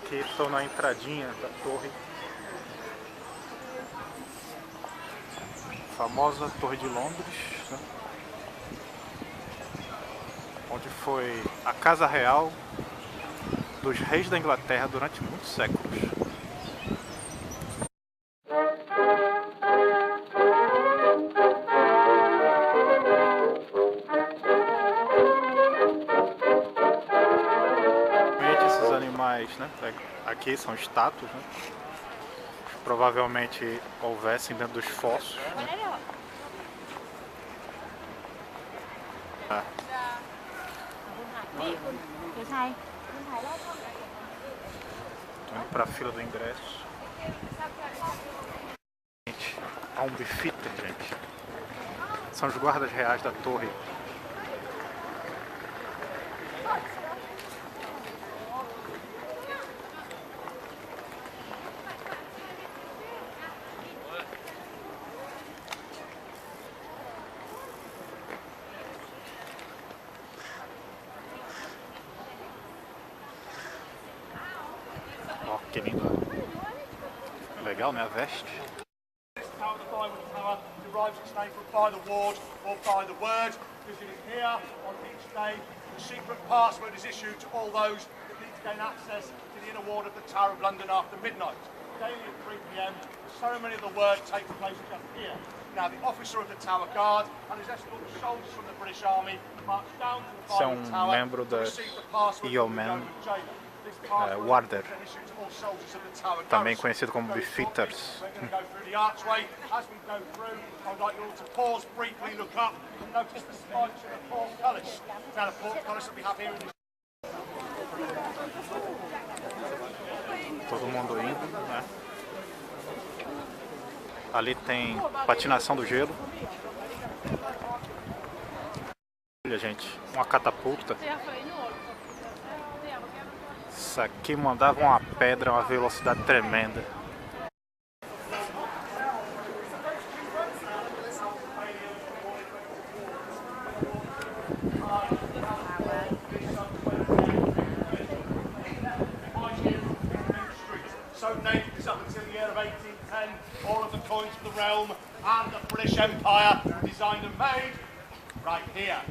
Aqui estou na entradinha da torre. Famosa Torre de Londres, né? Onde foi a casa real dos reis da Inglaterra durante muitos séculos. Esses animais, né? Aqui são estátuas, né? Provavelmente houvessem dentro dos fossos, né? Estou indo para a fila do ingresso. Gente, há um Beefeater, gente. São os guardas reais da torre. Ó, que lindo. Legal, né? A veste. Derives its name from by the ward or by the word, because it is here on each day the secret password is issued to all those that need to gain access to the inner ward of the Tower of London after midnight. Daily at 3 p.m, the ceremony of the word takes place just here. Now the officer of the Tower Guard and his escort of soldiers from the British Army march down to the final tower to receive the password from the Roman jailer. Warder, também conhecido como Beefeaters. Todo mundo indo, né? Ali tem patinação do gelo. Olha, gente, uma catapulta. Isso aqui mandava uma pedra a uma velocidade tremenda. So named this up until the year of 1810, all of the coins of the realm and the British Empire designed and made right here.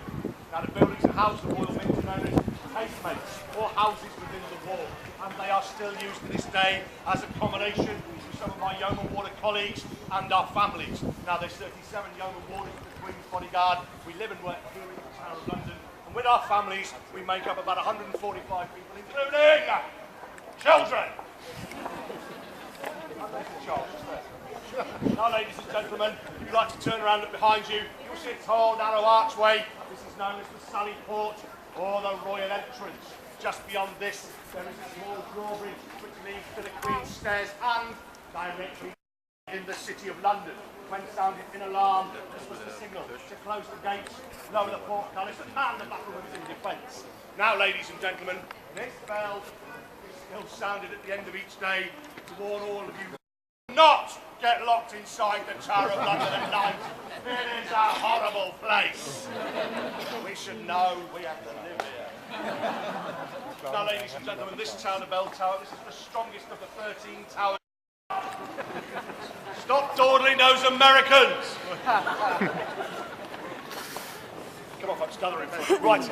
Now the buildings that house the royal mint are known as casemates or houses within the wall, and they are still used to this day as accommodation for some of our yeoman warder colleagues and our families. Now there's 37 yeoman warders of the Queen's Bodyguard. We live and work here in the Tower of London, and with our families we make up about 145 people, including children. Now, ladies and gentlemen, if you'd like to turn around and look behind you, you'll see a tall, narrow archway. This is known as the Sally Port, or the Royal Entrance. Just beyond this, there is a small drawbridge which leads to the Queen's Stairs and directly in the City of London. When sounded in alarm, this was the signal to close the gates, lower the portcullis, and man the battlements in defence. Now, ladies and gentlemen, this bell is still sounded at the end of each day to warn all of you not get locked inside the Tower of London at night. It is a horrible place. We should know we have to live here. Now, ladies and gentlemen, this tower, the bell tower, this is the strongest of the 13 towers. Stop dawdling those Americans! Come on, folks, gather in. Right.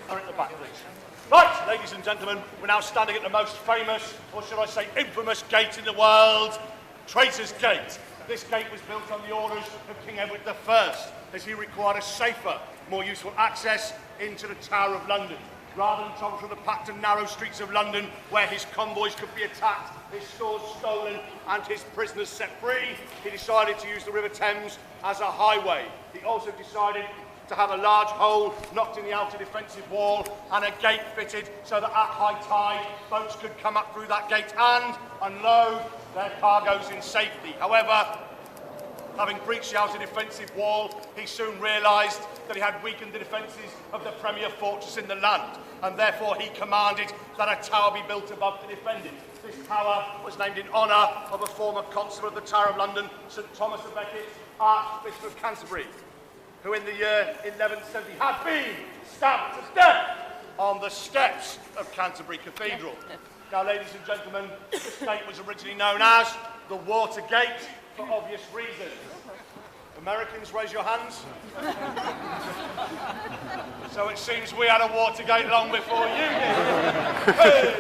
Are at the back, please. Right, ladies and gentlemen, we're now standing at the most famous, or should I say infamous gate in the world, Traitor's Gate. This gate was built on the orders of King Edward I, as he required a safer, more useful access into the Tower of London. Rather than travel through the packed and narrow streets of London, where his convoys could be attacked, his stores stolen, and his prisoners set free, he decided to use the River Thames as a highway. He also decided to have a large hole knocked in the outer defensive wall and a gate fitted so that at high tide boats could come up through that gate and unload their cargoes in safety. However, having breached the outer defensive wall, he soon realised that he had weakened the defences of the premier fortress in the land, and therefore he commanded that a tower be built above to defend it. This tower was named in honour of a former constable of the Tower of London, St Thomas a Becket, Archbishop of Canterbury, who in the year 1170 had been stabbed to death on the the steps of Canterbury Cathedral. Now, ladies and gentlemen, this gate was originally known as the Watergate for obvious reasons. Americans, raise your hands. So it seems we had a Watergate long before you did. Hey!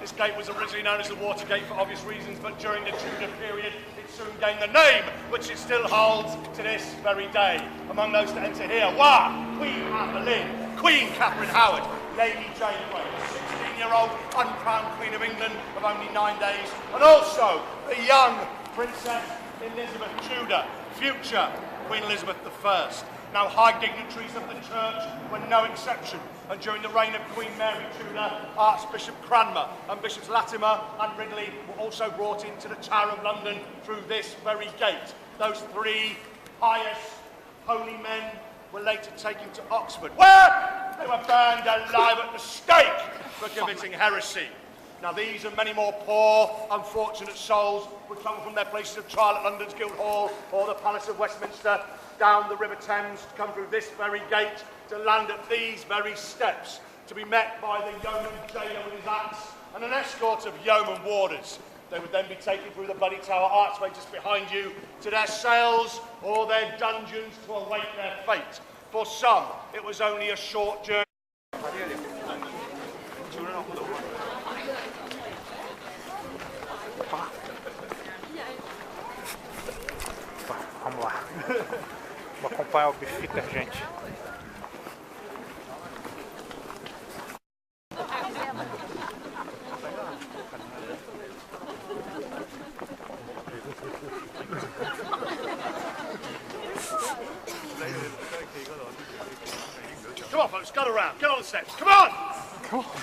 This gate was originally known as the Watergate for obvious reasons, but during the Tudor period, it soon gained the name, which it still holds to this very day. Among those to enter here were Queen Anne Boleyn, Queen Catherine Howard, Lady Jane Grey, the 16-year-old uncrowned Queen of England of only 9 days, and also the young Princess Elizabeth Tudor, future Queen Elizabeth I. Now, high dignitaries of the church were no exception, and during the reign of Queen Mary Tudor, Archbishop Cranmer and Bishops Latimer and Ridley were also brought into the Tower of London through this very gate. Those three pious, holy men were later taken to Oxford, where they were burned alive at the stake for committing heresy. Now, these and many more poor, unfortunate souls would come from their places of trial at London's Guildhall or the Palace of Westminster, down the River Thames, to come through this very gate, to land at these very steps, to be met by the yeoman jailer with his axe and an escort of yeoman warders. They would then be taken through the Bloody Tower archway just behind you to their cells or their dungeons to await their fate. For some, it was only a short journey. Vamos lá. Vou acompanhar o Beefeaters, gente. Come on, folks, get around. Get on the steps. Come on!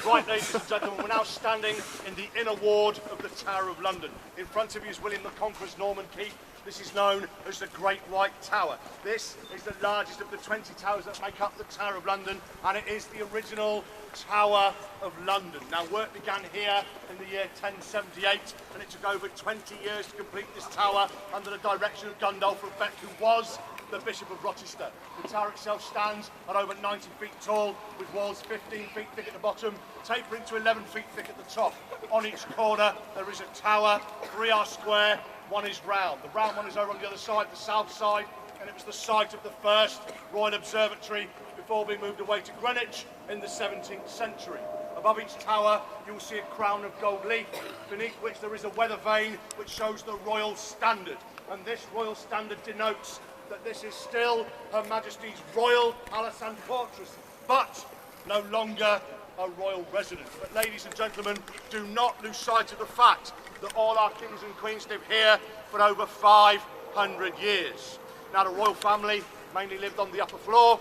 Right, ladies and gentlemen, we're now standing in the inner ward of the Tower of London. In front of you is William the Conqueror's Norman Keep. This is known as the Great White Tower. This is the largest of the 20 towers that make up the Tower of London, and it is the original Tower of London. Now, work began here in the year 1078, and it took over 20 years to complete this tower under the direction of Gundulph of Beck, who was the Bishop of Rochester. The tower itself stands at over 90 feet tall, with walls 15 feet thick at the bottom, tapering to 11 feet thick at the top. On each corner, there is a tower. 3 are square, 1 is round. The round one is over on the other side, the south side, and it was the site of the first Royal Observatory before being moved away to Greenwich in the 17th century. Above each tower, you will see a crown of gold leaf, beneath which there is a weather vane which shows the Royal Standard. And this Royal Standard denotes that this is still Her Majesty's Royal Palace and Fortress, but no longer a royal residence. But ladies and gentlemen, do not lose sight of the fact that all our kings and queens lived here for over 500 years. Now, the royal family mainly lived on the upper floor.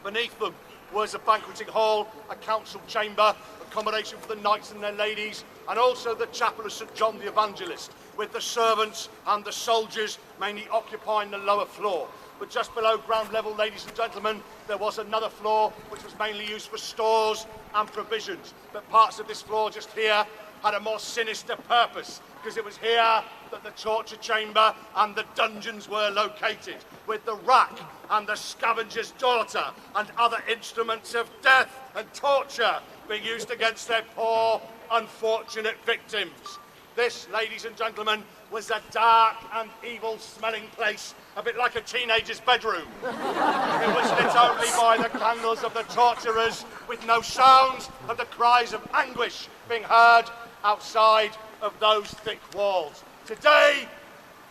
Beneath them was a banqueting hall, a council chamber, accommodation for the knights and their ladies, and also the chapel of St. John the Evangelist, with the servants and the soldiers mainly occupying the lower floor. But just below ground level, ladies and gentlemen, there was another floor which was mainly used for stores and provisions. But parts of this floor just here had a more sinister purpose, because it was here that the torture chamber and the dungeons were located, with the rack and the scavenger's daughter and other instruments of death and torture being used against their poor, unfortunate victims. This, ladies and gentlemen, was a dark and evil-smelling place, a bit like a teenager's bedroom. It was lit only by the candles of the torturers, with no sounds of the cries of anguish being heard outside of those thick walls. Today,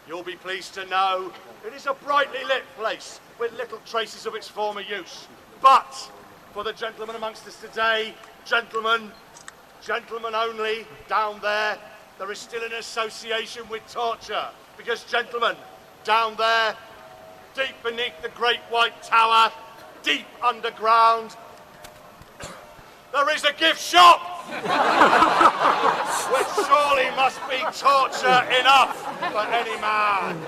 you'll be pleased to know, it is a brightly lit place with little traces of its former use. But for the gentlemen amongst us today, gentlemen only, down there is still an association with torture. Because, gentlemen, down there, deep beneath the Great White Tower, deep underground, there is a gift shop! Which surely must be torture enough for any man.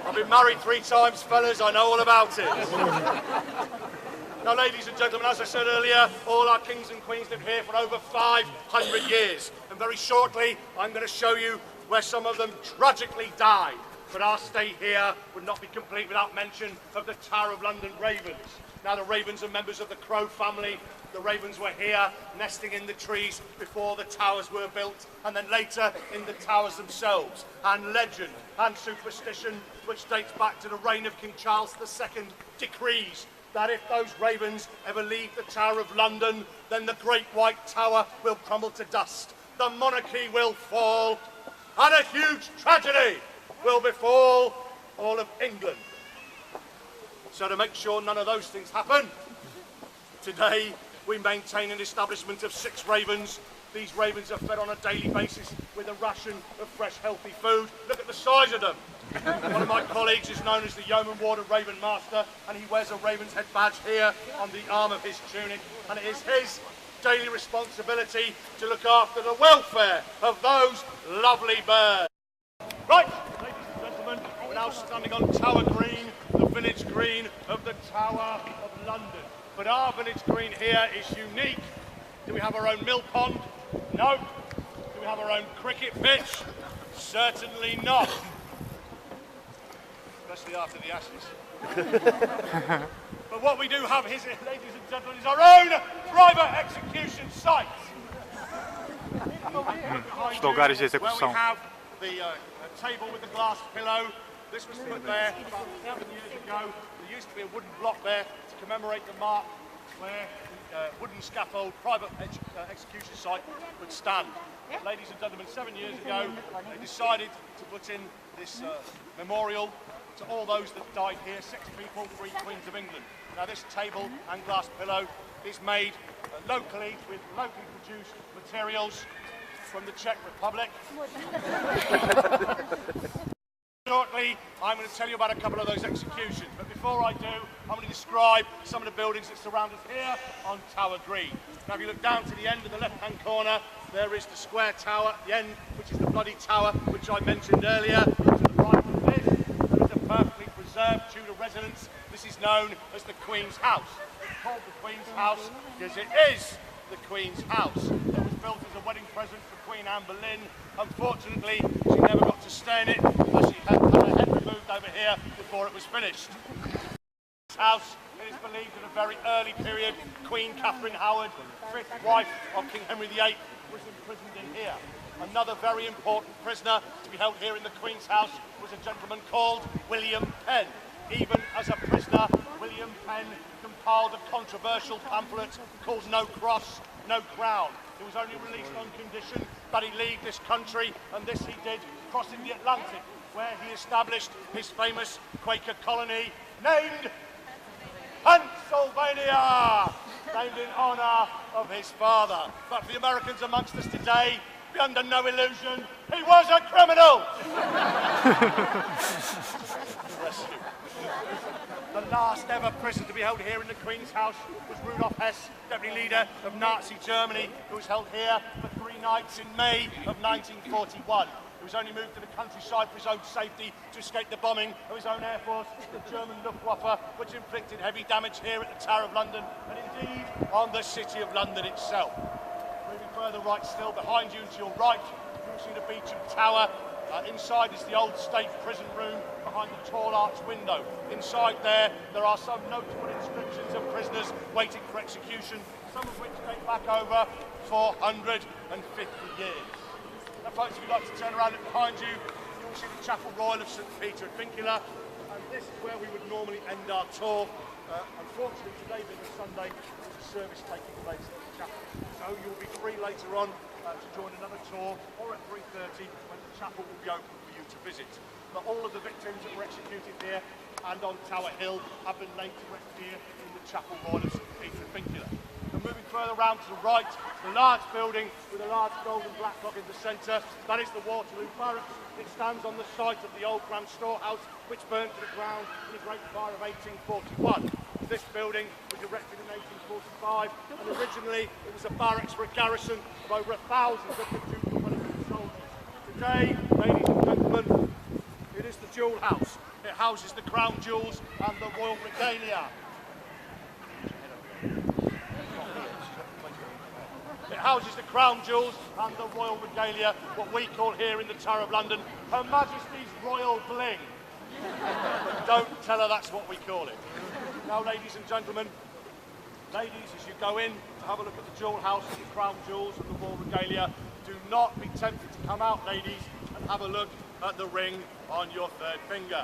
I've been married 3 times, fellas, I know all about it. Now, ladies and gentlemen, as I said earlier, all our kings and queens lived here for over 500 years. And very shortly, I'm going to show you where some of them tragically died. But our stay here would not be complete without mention of the Tower of London Ravens. Now, the ravens are members of the crow family. The ravens were here, nesting in the trees before the towers were built, and then later in the towers themselves. And legend and superstition, which dates back to the reign of King Charles II, decrees that if those ravens ever leave the Tower of London, then the Great White Tower will crumble to dust, the monarchy will fall, and a huge tragedy will befall all of England. So to make sure none of those things happen, today we maintain an establishment of 6 ravens. These ravens are fed on a daily basis with a ration of fresh, healthy food. Look at the size of them. One of my colleagues is known as the Yeoman Warder Raven Master, and he wears a raven's head badge here on the arm of his tunic, and it is his daily responsibility to look after the welfare of those lovely birds. Right, ladies and gentlemen, we're now standing on Tower Green, the village green of the Tower of London. But our village green here is unique. Do we have our own mill pond? No. Do we have our own cricket pitch? Certainly not. Especially after the Ashes. But what we do have here, ladies and gentlemen, is our own private execution site. Os lugares de Where we execução. have the table with the glass pillow. This was put there about 7 years ago. There used to be a wooden block there to commemorate the mark where the wooden scaffold private execution site would stand. Ladies and gentlemen, 7 years ago, they decided to put in this memorial to all those that died here, 6 people, 3 Queens of England. Now this table and glass pillow is made locally with locally produced materials from the Czech Republic. Shortly, I'm going to tell you about a couple of those executions, but before I do, I'm going to describe some of the buildings that surround us here on Tower Green. Now if you look down to the end of the left-hand corner, there is the square tower at the end, which is the Bloody Tower, which I mentioned earlier. To the right of this, there is a perfectly preserved Tudor residence. This is known as the Queen's House. It's called the Queen's House because it is the Queen's House. It was built as a wedding present for Queen Anne Boleyn. Unfortunately, she never got to stay in it because she had her head removed over here before it was finished. This house, it is believed at a very early period, Queen Catherine Howard, 5th wife of King Henry VIII, was imprisoned in here. Another very important prisoner to be held here in the Queen's House was a gentleman called William Penn. Even as a prisoner, William Penn compiled a controversial pamphlet called No Cross, No Crown. It was only released on condition that he leave this country, and this he did, crossing the Atlantic, where he established his famous Quaker colony, named Pennsylvania, named in honour of his father. But for the Americans amongst us today, be under no illusion, he was a criminal! Bless you. The last ever prison to be held here in the Queen's House was Rudolf Hess, deputy leader of Nazi Germany, who was held here for 3 nights in May of 1941. He was only moved to the countryside for his own safety to escape the bombing of his own air force, the German Luftwaffe, which inflicted heavy damage here at the Tower of London and indeed on the City of London itself. Moving further right still, behind you and to your right, you'll see the Beecham Tower. Inside is the old state prison room behind the tall arch window. Inside there are some notable inscriptions of prisoners waiting for execution, some of which date back over 450 years. Now folks, if you'd like to turn around and behind you, you will see the Chapel Royal of St Peter at Vincula, and this is where we would normally end our tour. Unfortunately, today being a Sunday, there's a service taking place at the chapel. So you'll be free later on to join another tour, or at 3:30 when the chapel will be open for you to visit. But all of the victims that were executed here and on Tower Hill have been laid to rest here in the Chapel Royal of St Peter at Vincula. And moving further round to the right, the large building with a large golden black clock in the centre, that is the Waterloo Barracks. It stands on the site of the old Grand Storehouse, which burned to the ground in the Great Fire of 1841. This building was erected in 1845, and originally it was a barracks for a garrison of over 1,000 of the Duke of Wellington soldiers. Today, ladies and gentlemen, it is the Jewel House. It houses the crown jewels and the royal regalia. It houses the crown jewels and the royal regalia, what we call here in the Tower of London, Her Majesty's Royal Bling. Don't tell her that's what we call it. Now, ladies and gentlemen, ladies, as you go in to have a look at the jewel house and the crown jewels and the royal regalia, do not be tempted to come out, ladies, and have a look at the ring on your third finger.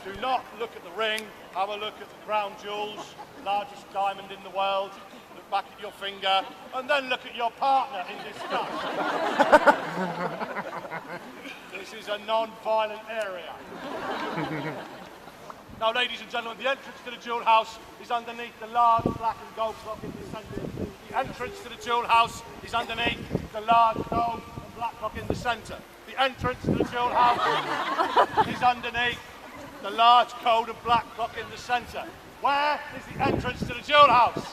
Do not look at the ring, have a look at the crown jewels, largest diamond in the world, look back at your finger, and then look at your partner in disgust. This is a non-violent area. Now, ladies and gentlemen, the entrance to the jewel house is underneath the large black and gold clock in the centre. The entrance to the jewel house is underneath the large gold and black clock in the centre. The entrance to the jewel house is underneath the large gold and black clock in the centre. Where is the entrance to the jewel house?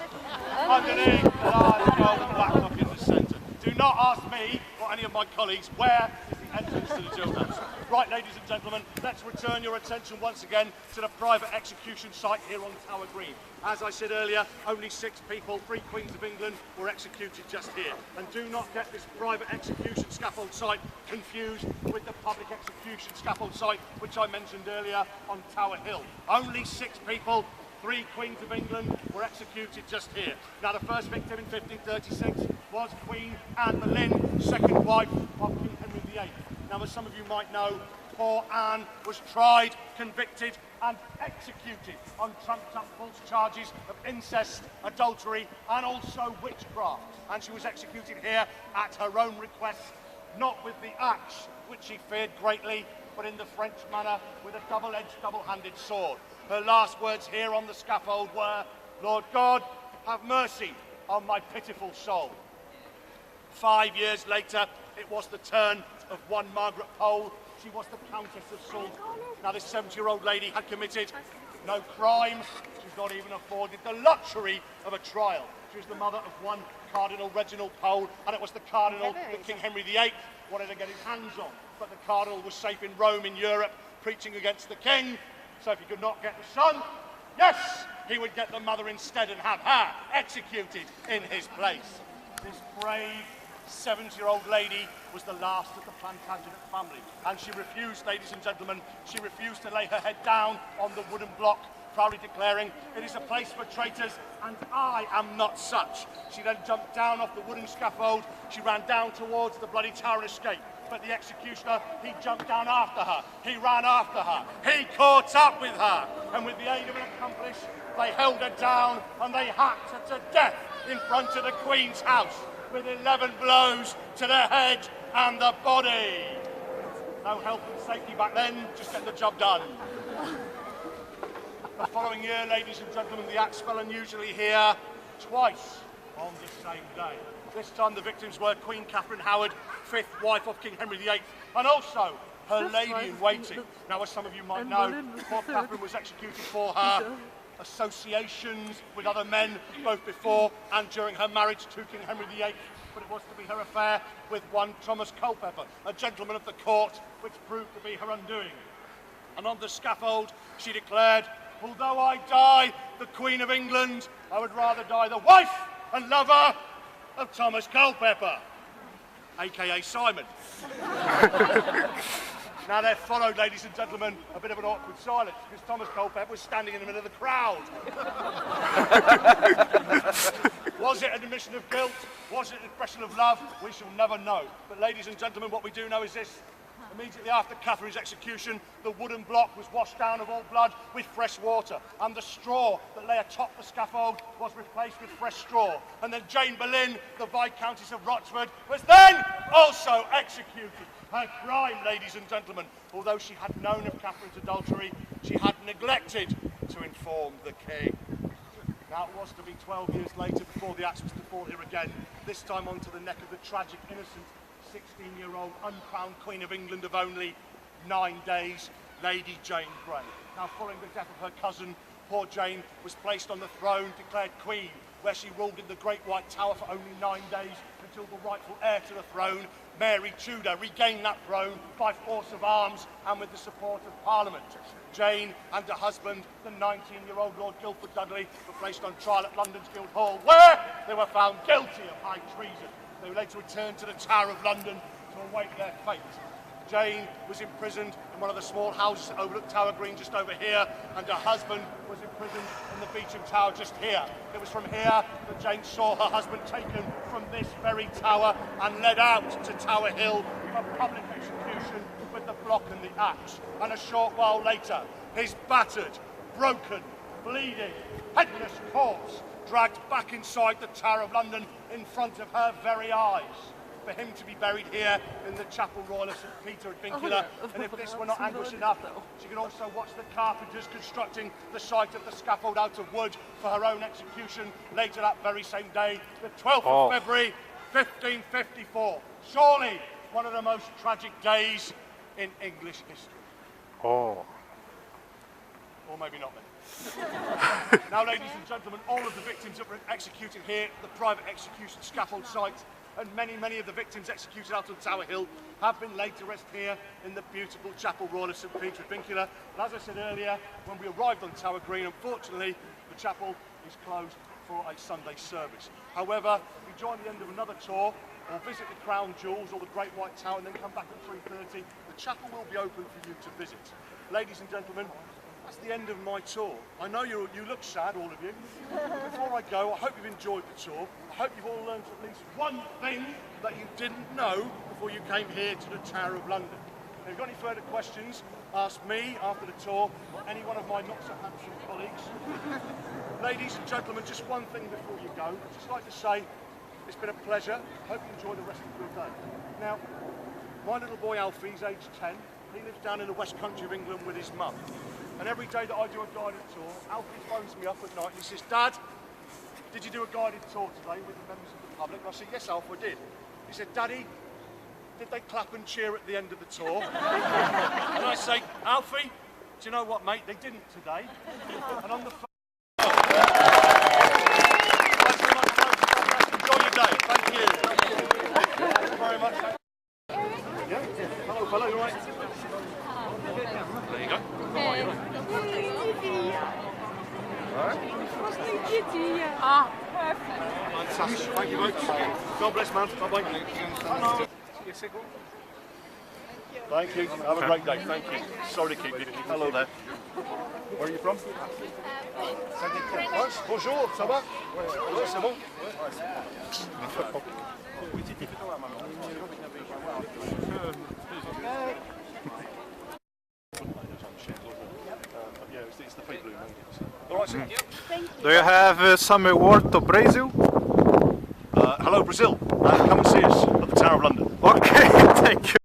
Underneath the large gold and black clock in the centre. Do not ask me or any of my colleagues where is the entrance to the jewel house. Right, ladies and gentlemen, let's return your attention once again to the private execution site here on Tower Green. As I said earlier, only 6 people, 3 Queens of England, were executed just here. And do not get this private execution scaffold site confused with the public execution scaffold site, which I mentioned earlier on Tower Hill. Only 6 people, 3 Queens of England, were executed just here. Now, the first victim in 1536 was Queen Anne Boleyn, second wife of King Henry VIII. Now, as some of you might know, poor Anne was tried, convicted and executed on trumped-up false charges of incest, adultery and also witchcraft. And she was executed here at her own request, not with the axe, which she feared greatly, but in the French manner with a double-edged, double-handed sword. Her last words here on the scaffold were, "Lord God, have mercy on my pitiful soul." 5 years later, it was the turn of one Margaret Pole. She was the Countess of Salt. Now, this 70-year-old lady had committed no crimes. She's not even afforded the luxury of a trial. She was the mother of one Cardinal Reginald Pole, and it was the Cardinal that King Henry VIII wanted to get his hands on. But the Cardinal was safe in Rome, in Europe, preaching against the King. So if he could not get the son, yes, he would get the mother instead and have her executed in his place. This brave 70-year-old lady was the last of the Plantagenet family, and she refused, ladies and gentlemen, she refused to lay her head down on the wooden block, proudly declaring, "It is a place for traitors, and I am not such." She then jumped down off the wooden scaffold. She ran down towards the bloody tower and escaped. But the executioner, he jumped down after her. He ran after her. He caught up with her. And with the aid of an accomplice, they held her down and they hacked her to death in front of the Queen's house with 11 blows to the head and the body. No health and safety back then, just get the job done. The following year, ladies and gentlemen, the axe fell unusually here twice on the same day. This time the victims were Queen Catherine Howard, 5th wife of King Henry VIII, and also her lady-in-waiting. Now, as some of you might know, poor Catherine was executed for her associations with other men, both before and during her marriage to King Henry VIII, but it was to be her affair with one Thomas Culpeper, a gentleman of the court, which proved to be her undoing. And on the scaffold, she declared, "Although I die the Queen of England, I would rather die the wife and lover of Thomas Culpeper," aka Simon. Now, there followed, ladies and gentlemen, a bit of an awkward silence because Thomas Culpeper was standing in the middle of the crowd. Was it an admission of guilt? Was it an expression of love? We shall never know. But, ladies and gentlemen, what we do know is this. Immediately after Catherine's execution, the wooden block was washed down of all blood with fresh water, and the straw that lay atop the scaffold was replaced with fresh straw. And then Jane Boleyn, the Viscountess of Rochford, was then also executed. Her crime, ladies and gentlemen, although she had known of Catherine's adultery, she had neglected to inform the King. Now, it was to be 12 years later before the axe was to fall here again, this time onto the neck of the tragic, innocent 16-year-old uncrowned Queen of England of only 9 days, Lady Jane Grey. Now, following the death of her cousin, poor Jane was placed on the throne, declared Queen, where she ruled in the Great White Tower for only 9 days until the rightful heir to the throne, Mary Tudor, regained that throne by force of arms and with the support of Parliament. Jane and her husband, the 19-year-old Lord Guildford Dudley, were placed on trial at London's Guildhall, where they were found guilty of high treason. They were later returned to the Tower of London to await their fate. Jane was imprisoned in one of the small houses that overlooked Tower Green just over here, and her husband was imprisoned in the Beauchamp Tower just here. It was from here that Jane saw her husband taken from this very tower and led out to Tower Hill for public execution with the block and the axe. And a short while later, his battered, broken, bleeding, headless corpse dragged back inside the Tower of London in front of her very eyes, for him to be buried here in the Chapel Royal of St Peter at Vincula. And if this were not anguish enough, she could also watch the carpenters constructing the site of the scaffold out of wood for her own execution later that very same day, the 12th of February 1554. Surely one of the most tragic days in English history. Oh. Or maybe not then. Now, ladies and gentlemen, all of the victims that were executed here at the private execution scaffold site, and many of the victims executed out on Tower Hill, have been laid to rest here in the beautiful Chapel Royal of St Peter at Vincula. And as I said earlier, when we arrived on Tower Green, unfortunately, the chapel is closed for a Sunday service. However, if you join the end of another tour, or visit the Crown Jewels or the Great White Tower and then come back at 3:30, the chapel will be open for you to visit. Ladies and gentlemen, that's the end of my tour. I know you look sad, all of you. But before I go, I hope you've enjoyed the tour. I hope you've all learned at least one thing that you didn't know before you came here to the Tower of London. If you've got any further questions, ask me after the tour or any one of my not-so-handsome colleagues. Ladies and gentlemen, just one thing before you go. I'd just like to say it's been a pleasure. I hope you enjoy the rest of your day. Now, my little boy Alfie, he's aged 10. He lives down in the West Country of England with his mum. And every day that I do a guided tour, Alfie phones me up at night and he says, "Dad, did you do a guided tour today with the members of the public?" And I said, "Yes, Alf, I did." He said, "Daddy, did they clap and cheer at the end of the tour?" And I say, "Alfie, do you know what, mate? They didn't today." And on the phone... Enjoy your day. Thank you. Thank you very much. Yeah? Hello, fellow, you all right? There you go. Ah, perfect. Fantastic. Thank you, mate. God bless, man. Bye-bye. Hello. Thank you. Have a great day. Thank you. Sorry to keep you. Hello there. Where are you from? France. Bonjour. Ça va? Oui, c'est bon. It's the people who made it. All right, sir. Do you have some word to Brazil? Hello, Brazil. Come and see us at the Tower of London. Okay, thank you.